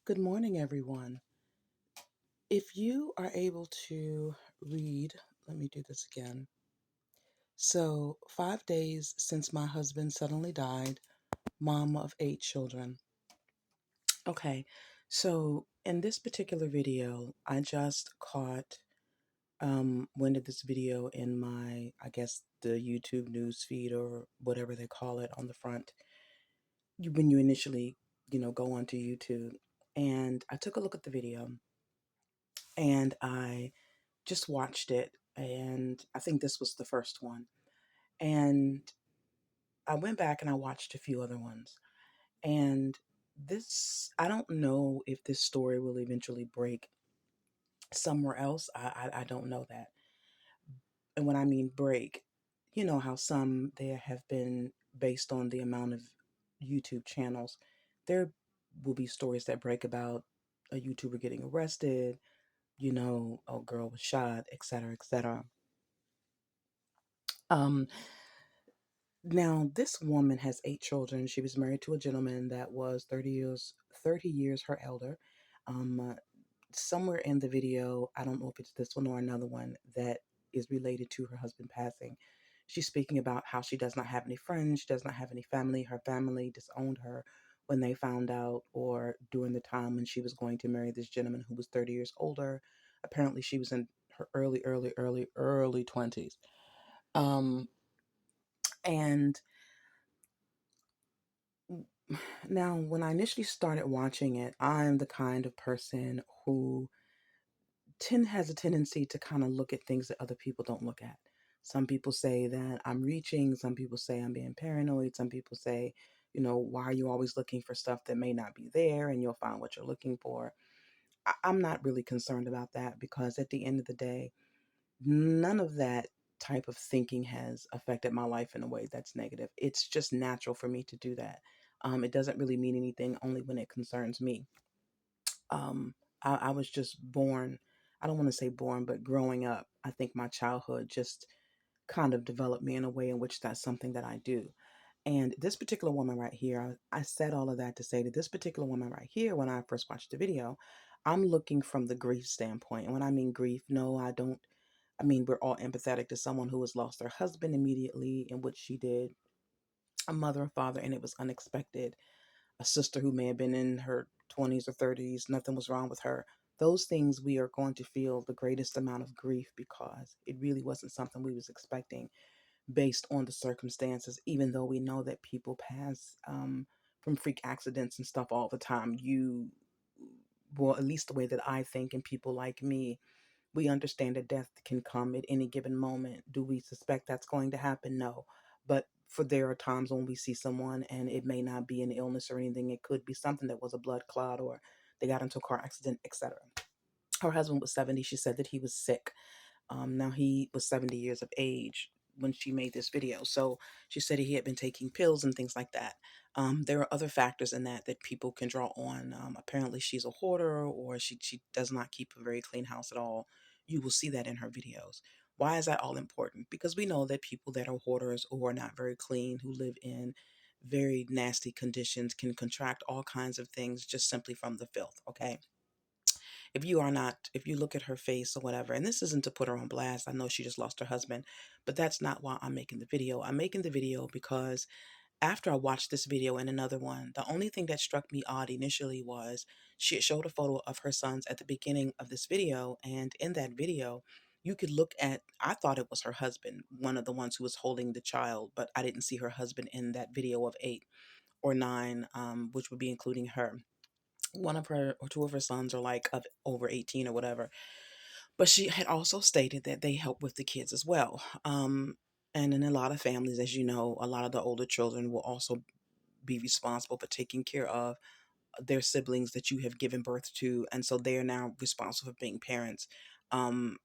Good morning, everyone. If you are able to read, let me do this again. So, 5 days since my husband suddenly died, mom of 8 children. Okay, so in this particular video, I just caught when did this video in my, I guess, the YouTube news feed or whatever they call it on the front. When you initially, go onto YouTube. And I took a look at the video and I just watched it, and I think this was the first one. And I went back and I watched a few other ones. And I don't know if this story will eventually break somewhere else. I don't know that. And when I mean break, you know how some there have been based on the amount of YouTube channels, there will be stories that break about a YouTuber getting arrested, a girl was shot, etc., etc. Um, Now, this woman has 8 children. She was married to a gentleman that was 30 years her elder. Somewhere in the video, I don't know if it's this one or another one that is related to her husband passing. She's speaking about how she does not have any friends, she does not have any family. Her family disowned her when they found out, or during the time when she was going to marry this gentleman who was 30 years older. Apparently, she was in her early 20s. Um, and Now, when I initially started watching it, I'm the kind of person who has a tendency to kind of look at things that other people don't look at. Some people say that I'm reaching, some people say I'm being paranoid, some people say, why are you always looking for stuff that may not be there and you'll find what you're looking for? I'm not really concerned about that because at the end of the day, none of that type of thinking has affected my life in a way that's negative. It's just natural for me to do that. It doesn't really mean anything only when it concerns me. Um, I was just born, I don't want to say born, but growing up, I think my childhood just kind of developed me in a way in which that's something that I do. And this particular woman right here, I said all of that to say that this particular woman right here, when I first watched the video, I'm looking from the grief standpoint. And when I mean grief, no, I don't. I mean, we're all empathetic to someone who has lost their husband immediately, in which she did, a mother and father, and it was unexpected. A sister who may have been in her 20s or 30s, nothing was wrong with her. Those things we are going to feel the greatest amount of grief because it really wasn't something we was expecting based on the circumstances, even though we know that people pass from freak accidents and stuff all the time. Well, at least the way that I think, and people like me, we understand that death can come at any given moment. Do we suspect that's going to happen? No. But for there are times when we see someone and it may not be an illness or anything. It could be something that was a blood clot or they got into a car accident, etc. Her husband was 70. She said that he was sick. Now he was 70 years of age when she made this video. So she said he had been taking pills and things like that. There are other factors in that people can draw on. Apparently she's a hoarder, or she does not keep a very clean house at all. You will see that in her videos. Why is that all important? Because we know that people that are hoarders or are not very clean, who live in very nasty conditions, can contract all kinds of things just simply from the filth. Okay, if you look at her face or whatever, and this isn't to put her on blast, I know she just lost her husband, but that's not why I'm making the video. I'm making the video because after I watched this video and another one, the only thing that struck me odd initially was she had showed a photo of her sons at the beginning of this video, and in that video, you could look at, I thought it was her husband, one of the ones who was holding the child, but I didn't see her husband in that video of 8 or 9, which would be including her. One of her or two of her sons are like of over 18 or whatever. But she had also stated that they help with the kids as well. And in a lot of families, as you know, a lot of the older children will also be responsible for taking care of their siblings that you have given birth to. And so they are now responsible for being parents, um,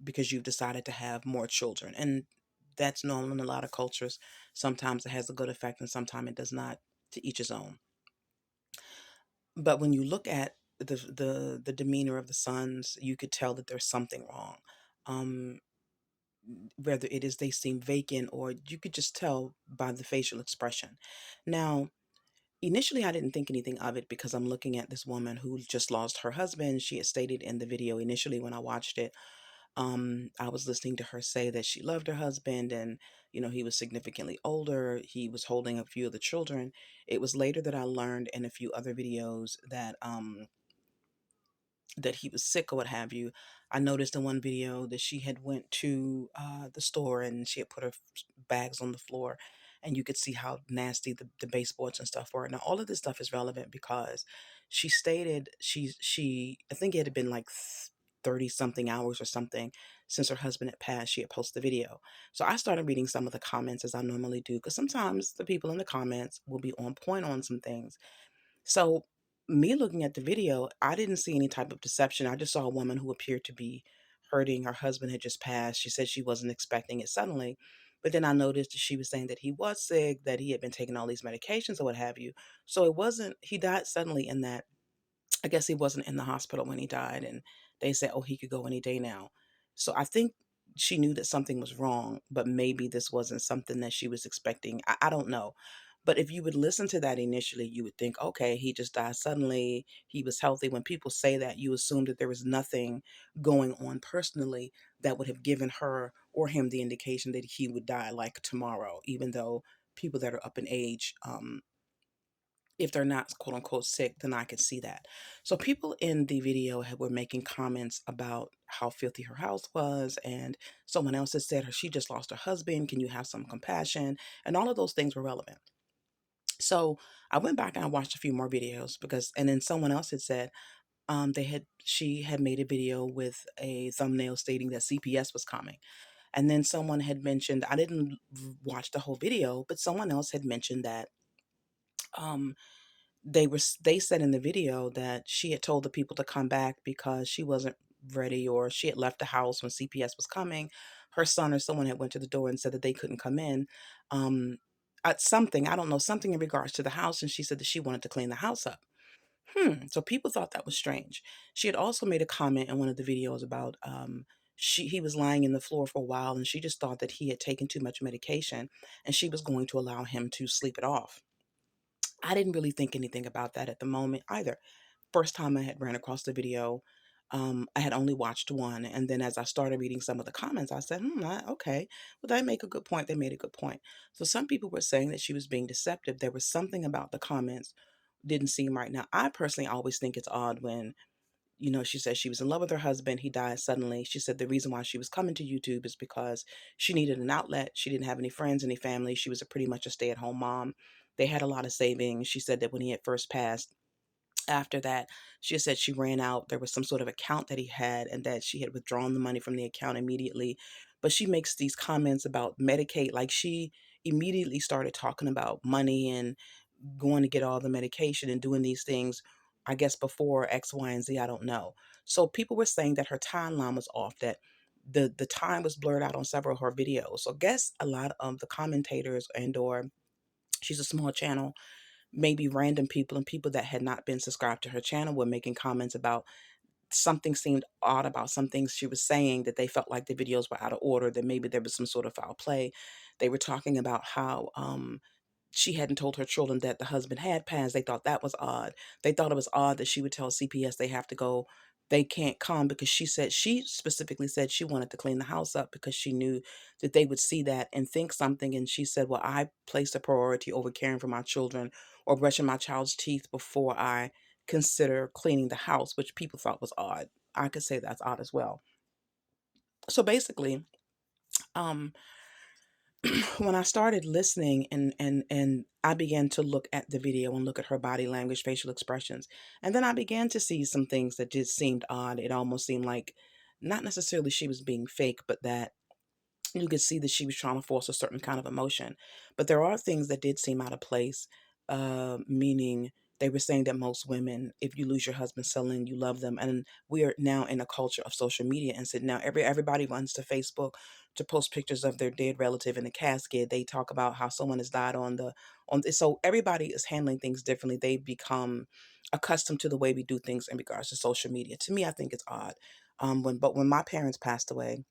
because you've decided to have more children. And that's known in a lot of cultures. Sometimes it has a good effect and sometimes it does not, to each his own. But when you look at the demeanor of the sons, you could tell that there's something wrong. Um, Whether it is they seem vacant, or you could just tell by the facial expression. Now, Initially, I didn't think anything of it because I'm looking at this woman who just lost her husband. She had stated in the video initially when I watched it, I was listening to her say that she loved her husband and, he was significantly older. He was holding a few of the children. It was later that I learned in a few other videos that he was sick or what have you. I noticed in one video that she had went to the store and she had put her bags on the floor, and you could see how nasty the baseboards and stuff were. Now all of this stuff is relevant because she stated she I think it had been like 30 something hours or something since her husband had passed. She had posted the video. So I started reading some of the comments as I normally do, because sometimes the people in the comments will be on point on some things. So, me looking at the video, I didn't see any type of deception. I just saw a woman who appeared to be hurting. Her husband had just passed. She said she wasn't expecting it suddenly. But then I noticed that she was saying that he was sick, that he had been taking all these medications or what have you. So it wasn't, he died suddenly in that, I guess he wasn't in the hospital when he died, and they said, "Oh, he could go any day now." So I think she knew that something was wrong, but maybe this wasn't something that she was expecting. I don't know. But if you would listen to that initially, you would think, okay, he just died suddenly. He was healthy. When people say that, you assume that there was nothing going on personally that would have given her or him the indication that he would die like tomorrow, even though people that are up in age, if they're not quote unquote sick, then I could see that. So people in the video were making comments about how filthy her house was, and someone else had said she just lost her husband. Can you have some compassion? And all of those things were relevant. So I went back and I watched a few more videos because, and then someone else had said she had made a video with a thumbnail stating that CPS was coming. And then someone had mentioned, I didn't watch the whole video, but someone else had mentioned that um they said in the video that she had told the people to come back because she wasn't ready, or she had left the house when CPS was coming. Her son or someone had went to the door and said that they couldn't come in. Um, something, I don't know, something in regards to the house, and she said that she wanted to clean the house up. So people thought that was strange. She had also made a comment in one of the videos about he was lying in the floor for a while, and she just thought that he had taken too much medication, and she was going to allow him to sleep it off. I didn't really think anything about that at the moment either. First time I had ran across the video, I had only watched one, and then as I started reading some of the comments, I said, okay, well, they make a good point. They made a good point. So some people were saying that she was being deceptive. There was something about the comments didn't seem right. Now, I personally always think it's odd when, she said she was in love with her husband. He died suddenly. She said the reason why she was coming to YouTube is because she needed an outlet. She didn't have any friends, any family. She was pretty much a stay-at-home mom. They had a lot of savings. She said that when he had first passed, after that, she said she ran out. There was some sort of account that he had, and that she had withdrawn the money from the account immediately. But she makes these comments about Medicaid. Like, she immediately started talking about money and going to get all the medication and doing these things, I guess before X, Y, and Z. I don't know. So people were saying that her timeline was off, that the time was blurred out on several of her videos. So I guess a lot of the commentators, and or she's a small channel, maybe random people and people that had not been subscribed to her channel were making comments about something seemed odd about some things she was saying, that they felt like the videos were out of order, that maybe there was some sort of foul play. They were talking about how she hadn't told her children that the husband had passed. They thought that was odd. They thought it was odd that she would tell CPS they have to go, they can't come, because she specifically said she wanted to clean the house up because she knew that they would see that and think something. And she said, well, I placed a priority over caring for my children or brushing my child's teeth before I consider cleaning the house, which people thought was odd. I could say that's odd as well. So basically, um, when I started listening and I began to look at the video and look at her body language, facial expressions, and then I began to see some things that just seemed odd. It almost seemed like not necessarily she was being fake, but that you could see that she was trying to force a certain kind of emotion. But there are things that did seem out of place, meaning they were saying that most women, if you lose your husband suddenly, you love them. And we are now in a culture of social media, and said now everybody runs to Facebook to post pictures of their dead relative in the casket. They talk about how someone has died so everybody is handling things differently. They've become accustomed to the way we do things in regards to social media. To me, I think it's odd. When my parents passed away,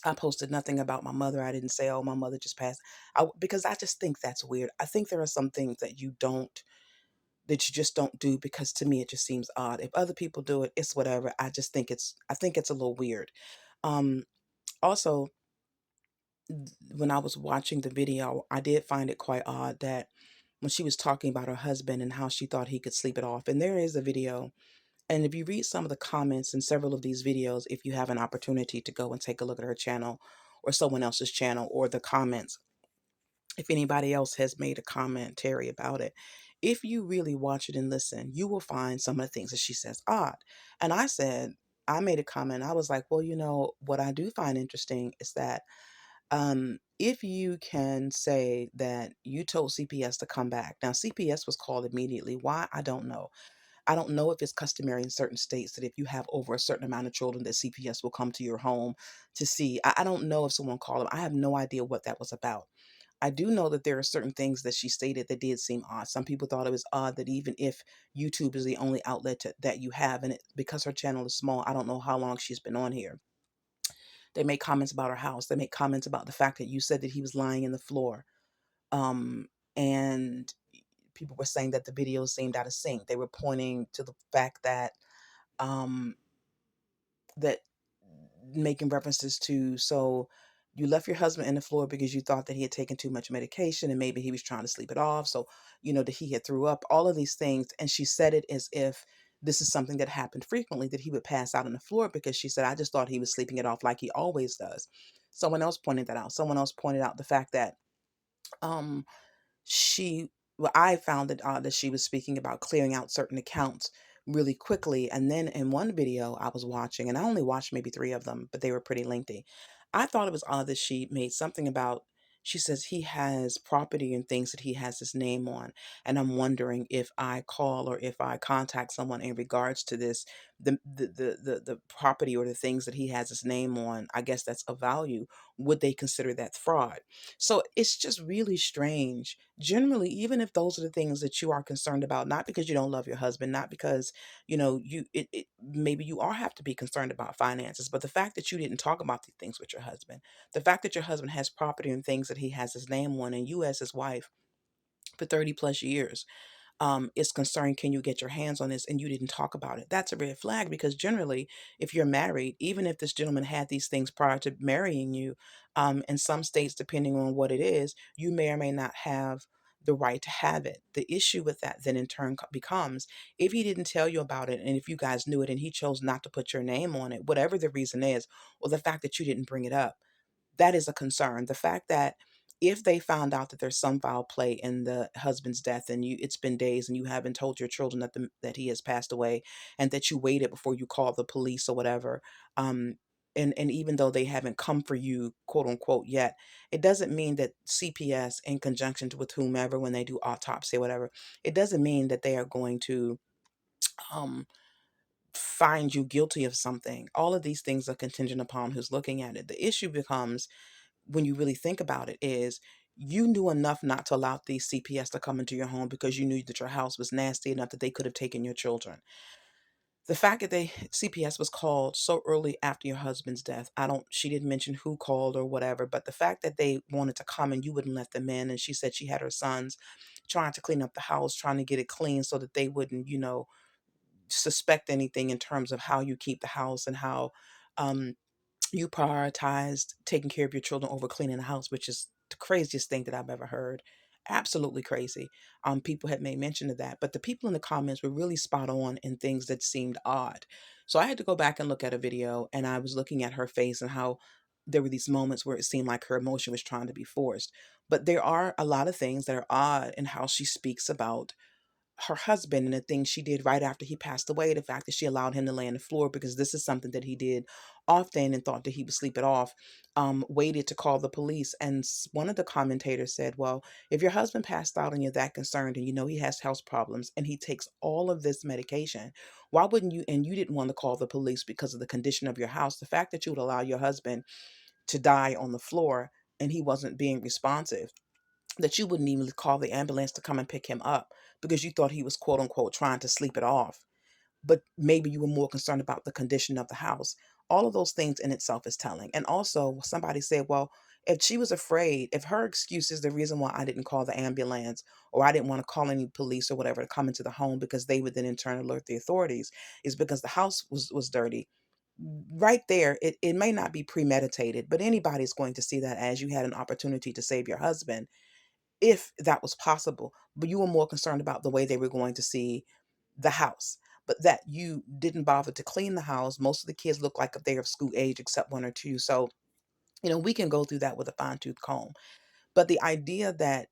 I posted nothing about my mother. I didn't say, "Oh, my mother just passed," because I just think that's weird. I think there are some things that you don't. that you just don't do, because to me it just seems odd. If other people do it, it's whatever. I think it's a little weird. Um, Also, when I was watching the video, I did find it quite odd that when she was talking about her husband and how she thought he could sleep it off. And there is a video, and if you read some of the comments in several of these videos, if you have an opportunity to go and take a look at her channel or someone else's channel or the comments, if anybody else has made a commentary about it, if you really watch it and listen, you will find some of the things that she says odd. And I made a comment. I was like, well, what I do find interesting is that if you can say that you told CPS to come back. Now, CPS was called immediately. Why? I don't know. I don't know if it's customary in certain states that if you have over a certain amount of children, that CPS will come to your home to see. I don't know if someone called them. I have no idea what that was about. I do know that there are certain things that she stated that did seem odd. Some people thought it was odd that even if YouTube is the only outlet that you have, and because her channel is small, I don't know how long she's been on here. They make comments about her house. They make comments about the fact that you said that he was lying in the floor. And people were saying that the videos seemed out of sync. They were pointing to the fact um, that making references to, so you left your husband in the floor because you thought that he had taken too much medication and maybe he was trying to sleep it off. So, that he had threw up, all of these things. And she said it as if this is something that happened frequently, that he would pass out on the floor, because she said, I just thought he was sleeping it off like he always does. Someone else pointed that out. Someone else pointed out the fact that um she well, I found it odd that she was speaking about clearing out certain accounts really quickly. And then in one video I was watching, and I only watched maybe three of them, but they were pretty lengthy. I thought it was odd that she made something about, she says he has property and things that he has his name on. And I'm wondering if I call or if I contact someone in regards to this, the property or the things that he has his name on, I guess that's of value. Would they consider that fraud? So it's just really strange. Generally, even if those are the things that you are concerned about, not because you don't love your husband, not because, maybe you are have to be concerned about finances, but the fact that you didn't talk about these things with your husband, the fact that your husband has property and things that he has his name on, and you as his wife for 30 plus years, is concerned, can you get your hands on this? And you didn't talk about it. That's a red flag, because generally, if you're married, even if this gentleman had these things prior to marrying you, in some states, depending on what it is, you may or may not have the right to have it. The issue with that then in turn becomes, if he didn't tell you about it and if you guys knew it and he chose not to put your name on it, whatever the reason is, or the fact that you didn't bring it up, that is a concern. The fact that if they found out that there's some foul play in the husband's death, and it's been days and you haven't told your children that he has passed away, and that you waited before you called the police or whatever, um and even though they haven't come for you, quote unquote, yet, it doesn't mean that CPS, in conjunction with whomever, when they do autopsy or whatever, it doesn't mean that they are going to um find you guilty of something. All of these things are contingent upon who's looking at it. The issue becomes, when you really think about it, is you knew enough not to allow these CPS to come into your home because you knew that your house was nasty enough that they could have taken your children. The fact that they CPS was called so early after your husband's death, she didn't mention who called or whatever, but the fact that they wanted to come and you wouldn't let them in, and she said she had her sons trying to clean up the house, trying to get it clean so that they wouldn't, suspect anything in terms of how you keep the house and how um you prioritized taking care of your children over cleaning the house, which is the craziest thing that I've ever heard. Absolutely crazy. People had made mention of that, but the people in the comments were really spot on in things that seemed odd. So I had to go back and look at a video, and I was looking at her face and how there were these moments where it seemed like her emotion was trying to be forced. But there are a lot of things that are odd in how she speaks about her husband and the things she did right after he passed away. The fact that she allowed him to lay on the floor, because this is something that he did often, and thought that he would sleep it off. Waited to call the police, and one of the commentators said, well, if your husband passed out and you're that concerned, and you know he has health problems and he takes all of this medication, why wouldn't you, and you didn't want to call the police because of the condition of your house, the fact that you would allow your husband to die on the floor and he wasn't being responsive, that you wouldn't even call the ambulance to come and pick him up because you thought he was, quote unquote, trying to sleep it off. But maybe you were more concerned about the condition of the house. All of those things in itself is telling. And also, somebody said, well, If she was afraid, if her excuse is the reason why I didn't call the ambulance or I didn't want to call any police or whatever to come into the home because they would then in turn alert the authorities, is because the house was dirty. Right there, it may not be premeditated, but anybody's going to see that as you had an opportunity to save your husband if that was possible. But you were more concerned about the way they were going to see the house. But that you didn't bother to clean the house. Most of the kids look like they're of school age except one or two. So, we can go through that with a fine tooth comb. But the idea that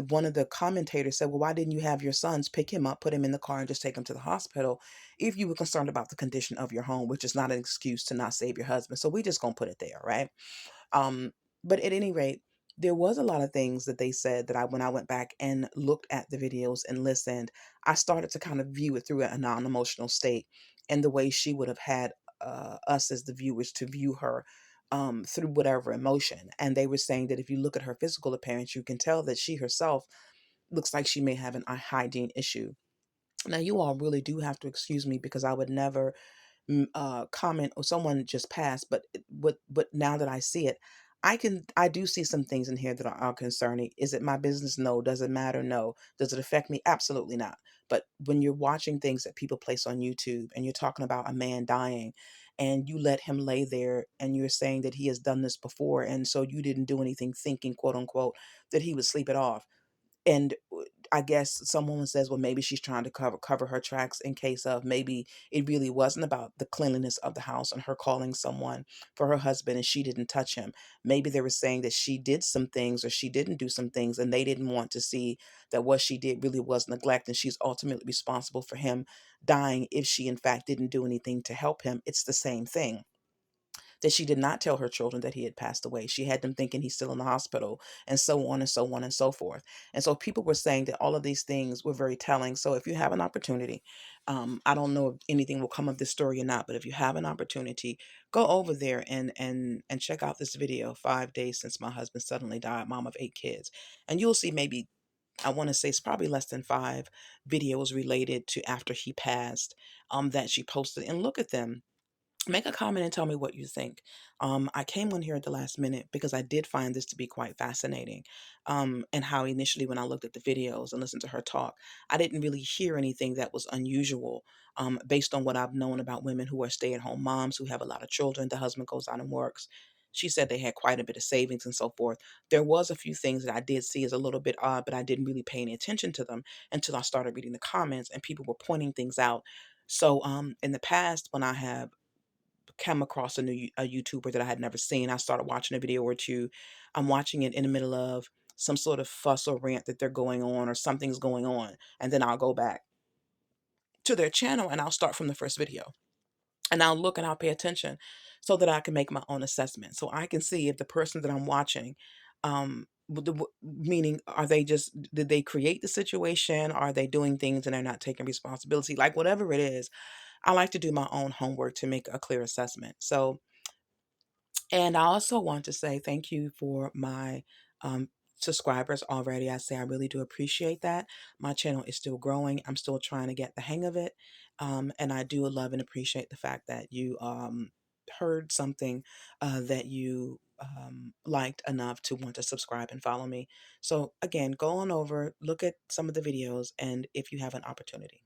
one of the commentators said, well, why didn't you have your sons pick him up, put him in the car, and just take him to the hospital if you were concerned about the condition of your home, which is not an excuse to not save your husband. So we just gonna put it there, right? Um, but at any rate, there was a lot of things that they said that when I went back and looked at the videos and listened, I started to kind of view it through a non-emotional state and the way she would have had us as the viewers to view her through whatever emotion. And they were saying that if you look at her physical appearance, you can tell that she herself looks like she may have an eye hygiene issue. Now, you all really do have to excuse me because I would never comment or someone just passed, but but now that I see it, I do see some things in here that are concerning. Is it my business? No. Does it matter? No. Does it affect me? Absolutely not. But when you're watching things that people place on YouTube and you're talking about a man dying and you let him lay there and you're saying that he has done this before and so you didn't do anything thinking, quote unquote, that he would sleep it off. And I guess someone says, well, maybe she's trying to cover her tracks in case of maybe it really wasn't about the cleanliness of the house and her calling someone for her husband and she didn't touch him. Maybe they were saying that she did some things or she didn't do some things and they didn't want to see that what she did really was neglect and she's ultimately responsible for him dying if she in fact didn't do anything to help him. It's the same thing that she did not tell her children that he had passed away. She had them thinking he's still in the hospital, and so on and so on and so forth. And so people were saying that all of these things were very telling. So if you have an opportunity, I don't know if anything will come of this story or not, but if you have an opportunity, go over there and check out this video. 5 days since my husband suddenly died, mom of 8 kids, and you'll see maybe. I want to say it's probably less than five videos related to after he passed that she posted. And look at them, make a comment and tell me what you think. I came on here at the last minute because I did find this to be quite fascinating. And how initially, when I looked at the videos and listened to her talk, I didn't really hear anything that was unusual based on what I've known about women who are stay at home moms who have a lot of children. The husband goes out and works. She said they had quite a bit of savings and so forth. There was a few things that I did see as a little bit odd, but I didn't really pay any attention to them until I started reading the comments and people were pointing things out. So in the past, when I have come across a YouTuber that I had never seen. I started watching a video or two. I'm watching it in the middle of some sort of fuss or rant that they're going on or something's going on. And then I'll go back to their channel and I'll start from the first video. And I'll look and I'll pay attention so that I can make my own assessment. So I can see if the person that I'm watching, meaning, are they just, did they create the situation? Are they doing things and they're not taking responsibility? Like whatever it is, I like to do my own homework to make a clear assessment. So, and I also want to say thank you for my subscribers already. I say I really do appreciate that. My channel is still growing. I'm still trying to get the hang of it. And I do love and appreciate the fact that you heard something that you liked enough to want to subscribe and follow me. So, again, go on over, look at some of the videos, and if you have an opportunity.